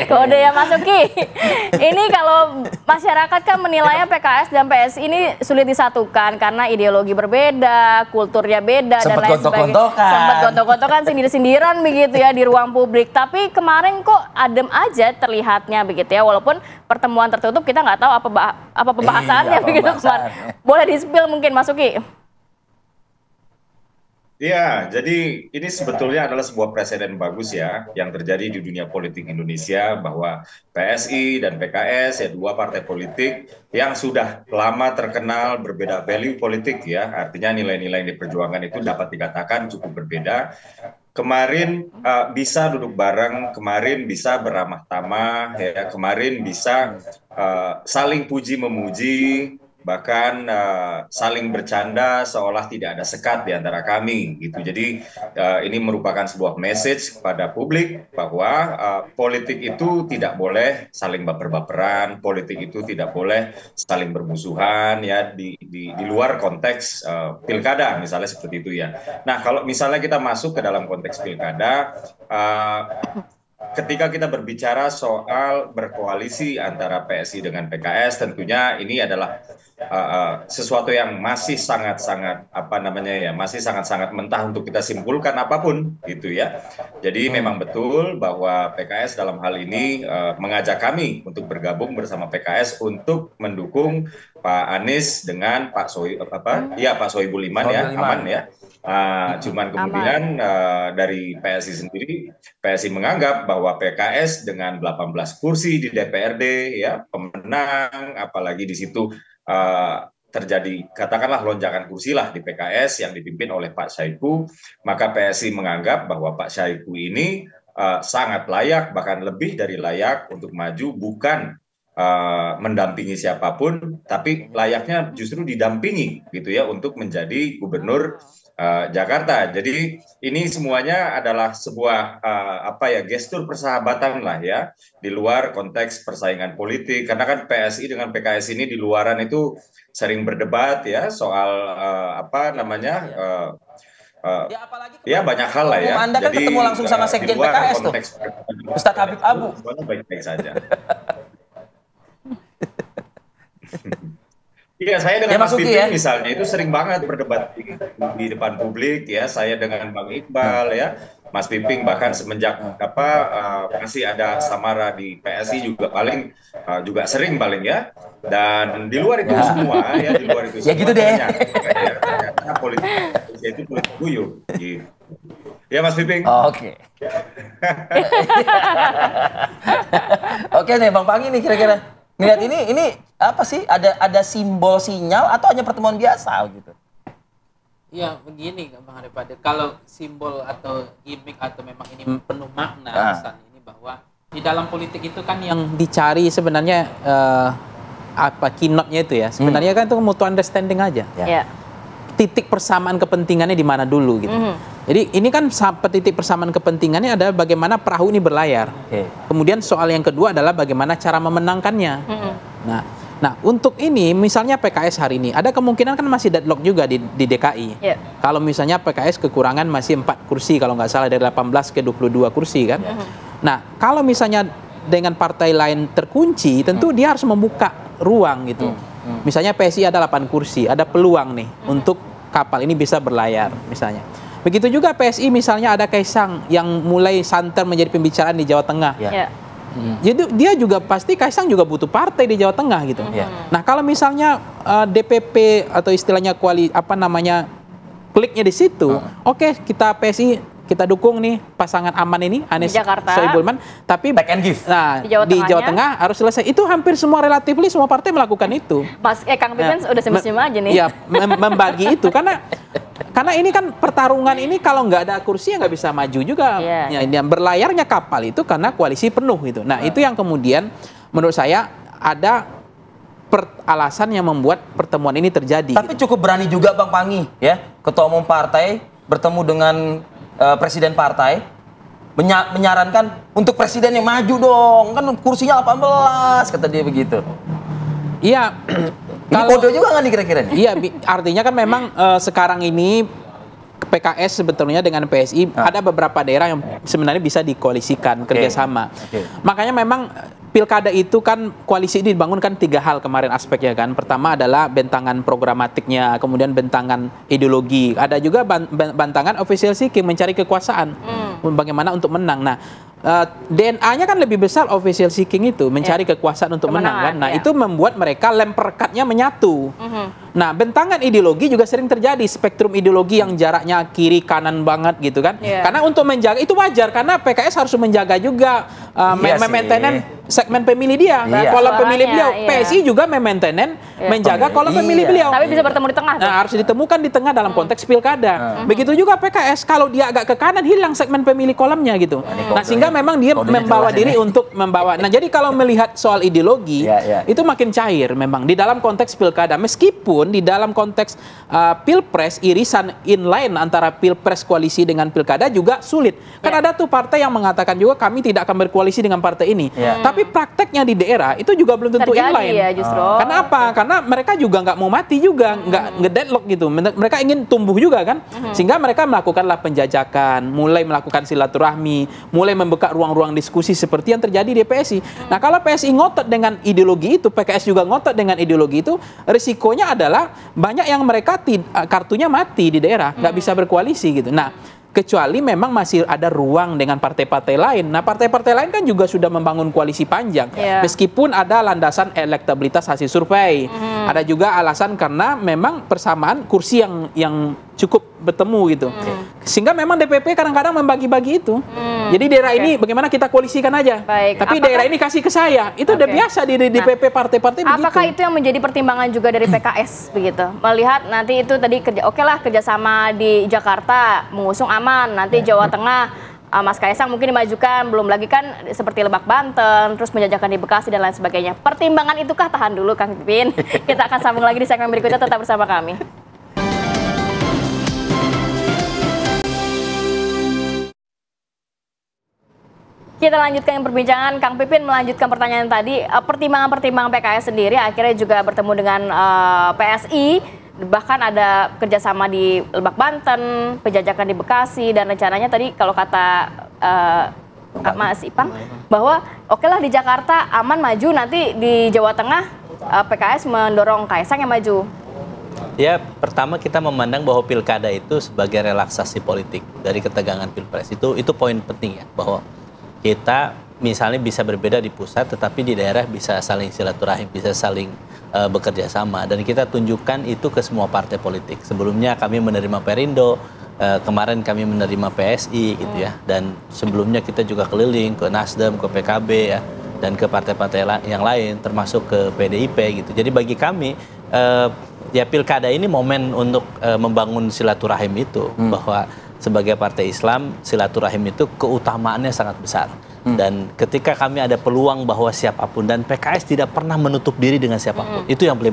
Kode ya Mas Uki. Ini kalau masyarakat kan menilainya PKS dan PSI ini sulit disatukan karena ideologi berbeda, kulturnya beda dan lain sebagainya. Sempat gontok-gontokan, sindir-sindiran begitu ya di ruang publik. Tapi kemarin kok adem aja terlihatnya begitu ya, walaupun pertemuan tertutup kita nggak tahu apa pembahasannya begitu kemarin. Boleh di-spill mungkin Mas Uki? Ya, jadi ini sebetulnya adalah sebuah presiden bagus ya yang terjadi di dunia politik Indonesia bahwa PSI dan PKS ya dua partai politik yang sudah lama terkenal berbeda value politik ya, artinya nilai-nilai yang diperjuangkan itu dapat dikatakan cukup berbeda. Kemarin bisa duduk bareng, kemarin bisa beramah tamah, ya kemarin bisa saling puji memuji, bahkan saling bercanda seolah tidak ada sekat di antara kami gitu. Jadi ini merupakan sebuah message kepada publik bahwa politik itu tidak boleh saling baper-baperan, politik itu tidak boleh saling bermusuhan ya di luar konteks pilkada misalnya seperti itu ya. Nah, kalau misalnya kita masuk ke dalam konteks pilkada, ketika kita berbicara soal berkoalisi antara PSI dengan PKS, tentunya ini adalah sesuatu yang masih sangat-sangat masih sangat-sangat mentah untuk kita simpulkan apapun gitu ya. Jadi memang betul bahwa PKS dalam hal ini mengajak kami untuk bergabung bersama PKS untuk mendukung Pak Anies dengan Pak Sohibul Iman ya, aman ya. Cuman kemudian dari PSI sendiri, PSI menganggap bahwa PKS dengan 18 kursi di DPRD ya pemenang, apalagi di situ terjadi katakanlah lonjakan kursi lah di PKS yang dipimpin oleh Pak Saiku, maka PSI menganggap bahwa Pak Saiku ini sangat layak, bahkan lebih dari layak untuk maju, bukan mendampingi siapapun, tapi layaknya justru didampingi gitu ya untuk menjadi gubernur Jakarta. Jadi ini semuanya adalah sebuah gestur persahabatan lah ya di luar konteks persaingan politik, karena kan PSI dengan PKS ini di luaran itu sering berdebat ya soal ya banyak hal lah ya. Anda kan ketemu langsung sama sekjen PKS tuh, Ustadz Habib Abu. Baik-baik saja. Iya, saya dengan Mas Piping misalnya itu sering banget berdebat di depan publik ya. Saya dengan Bang Iqbal ya, Mas Piping bahkan semenjak masih ada Samara di PSI juga sering paling ya. Dan di luar itu semua ya, di luar itu ya gitu deh. Karena politik itu politik guyup gitu. Ya Mas Piping. Oke. Oke nih Bang Pangi nih kira-kira ngelihat ini apa sih, ada simbol sinyal atau hanya pertemuan biasa gitu? Ya begini Bang Arifadil, kalau simbol atau gimmick atau memang ini penuh makna pesan ini bahwa di dalam politik itu kan yang dicari sebenarnya keynote-nya itu ya sebenarnya kan itu mutual understanding aja. Ya. Titik persamaan kepentingannya di mana dulu gitu. Jadi ini kan titik persamaan kepentingannya adalah bagaimana perahu ini berlayar. Kemudian soal yang kedua adalah bagaimana cara memenangkannya. Nah untuk ini misalnya PKS hari ini ada kemungkinan kan masih deadlock juga di DKI. Kalau misalnya PKS kekurangan masih 4 kursi kalau nggak salah dari 18 ke 22 kursi kan. Nah kalau misalnya dengan partai lain terkunci tentu dia harus membuka ruang gitu. Misalnya PSI ada 8 kursi, ada peluang nih untuk kapal ini bisa berlayar misalnya. Begitu juga PSI misalnya ada Kaisang yang mulai santer menjadi pembicaraan di Jawa Tengah. Jadi dia juga pasti Kaisang juga butuh partai di Jawa Tengah gitu. Nah kalau misalnya DPP atau istilahnya kliknya di situ, oke, kita PSI kita dukung nih pasangan aman ini Anies Sohibul Iman, tapi back and give. Nah, di Jawa Tengah harus selesai. Itu hampir semua semua partai melakukan itu. Kang Pipin udah senyum aja nih. Iya, membagi itu karena ini kan pertarungan ini kalau nggak ada kursi ya nggak bisa maju juga. Yang berlayarnya kapal itu karena koalisi penuh gitu. Nah, itu yang kemudian menurut saya ada alasan yang membuat pertemuan ini terjadi. Tapi cukup berani juga Bang Pangi ya, ketua umum partai bertemu dengan presiden partai menyarankan untuk presiden yang maju dong, kan kursinya 18 kata dia begitu. Iya. Ini kode juga nggak nih kira-kira? Iya, artinya kan memang sekarang ini PKS sebetulnya dengan PSI ada beberapa daerah yang sebenarnya bisa dikoalisikan kerjasama. Makanya memang pilkada itu kan koalisi ini dibangunkan 3 hal kemarin aspeknya kan. Pertama adalah bentangan programatiknya, kemudian bentangan ideologi, ada juga bentangan official seeking mencari kekuasaan. Bagaimana untuk menang. Nah, DNA-nya kan lebih besar official seeking itu, mencari kekuasaan untuk menang kan. Nah, itu membuat mereka lem perekatnya menyatu. Nah, bentangan ideologi juga sering terjadi, spektrum ideologi yang jaraknya kiri kanan banget gitu kan. Karena untuk menjaga itu wajar karena PKS harus menjaga juga memaintain segmen pemilih dia, kolom pemilih beliau. PSI juga memaintain menjaga kolom pemilih beliau. Tapi bisa bertemu di tengah. Nah, harus ditemukan di tengah dalam konteks pilkada. Begitu juga PKS, kalau dia agak ke kanan hilang segmen pemilih kolomnya gitu. Nah, sehingga memang dia membawa diri untuk membawa. Nah, jadi kalau melihat soal ideologi itu makin cair memang di dalam konteks pilkada. Meskipun di dalam konteks pilpres irisan inline antara pilpres koalisi dengan pilkada juga sulit. Kan ada tuh partai yang mengatakan juga kami tidak akan berkoalisi dengan partai ini. Tapi prakteknya di daerah itu juga belum tentu inline. Ya, justru. Kenapa? Karena mereka juga nggak mau mati juga, nggak ngedeadlock gitu. Mereka ingin tumbuh juga kan, sehingga mereka melakukanlah penjajakan, mulai melakukan silaturahmi, mulai membuka ruang-ruang diskusi seperti yang terjadi di PSI. Nah, kalau PSI ngotot dengan ideologi itu, PKS juga ngotot dengan ideologi itu, risikonya adalah banyak yang mereka kartunya mati di daerah, nggak bisa berkoalisi gitu. Nah, kecuali memang masih ada ruang dengan partai-partai lain. Nah, partai-partai lain kan juga sudah membangun koalisi panjang. Meskipun ada landasan elektabilitas hasil survei. Ada juga alasan karena memang persamaan kursi yang cukup bertemu gitu. Sehingga memang DPP kadang-kadang membagi-bagi itu. Jadi daerah ini bagaimana kita koalisikan aja. Tapi daerah ini kasih ke saya. Itu udah biasa di DPP partai-partai begitu. Apakah itu yang menjadi pertimbangan juga dari PKS begitu? Melihat nanti itu tadi kerjasama di Jakarta mengusung aman, nanti Jawa Tengah Mas Kaisang mungkin dimajukan, belum lagi kan seperti Lebak Banten, terus menjajakan di Bekasi dan lain sebagainya. Pertimbangan itukah? Tahan dulu Kang Pipin. Kita akan sambung lagi di segmen berikutnya, tetap bersama kami. Kita lanjutkan perbincangan. Kang Pipin melanjutkan pertanyaan tadi. Pertimbangan-pertimbangan PKS sendiri akhirnya juga bertemu dengan PSI. Bahkan ada kerjasama di Lebak Banten, penjajakan di Bekasi, dan rencananya tadi kalau kata Mas Ipang, bahwa okelah di Jakarta aman maju, nanti di Jawa Tengah PKS mendorong Kaisang yang maju. Ya, pertama kita memandang bahwa pilkada itu sebagai relaksasi politik dari ketegangan pilpres. Itu poin penting ya, bahwa kita misalnya bisa berbeda di pusat, tetapi di daerah bisa saling silaturahim, bisa saling bekerja sama. Dan kita tunjukkan itu ke semua partai politik. Sebelumnya kami menerima Perindo, kemarin kami menerima PSI gitu ya. Dan sebelumnya kita juga keliling ke Nasdem, ke PKB ya, dan ke partai-partai yang lain, termasuk ke PDIP gitu. Jadi bagi kami ya pilkada ini momen untuk membangun silaturahim itu, bahwa sebagai partai Islam, silaturahim itu keutamaannya sangat besar. Dan ketika kami ada peluang bahwa siapapun, dan PKS tidak pernah menutup diri dengan siapapun, itu yang paling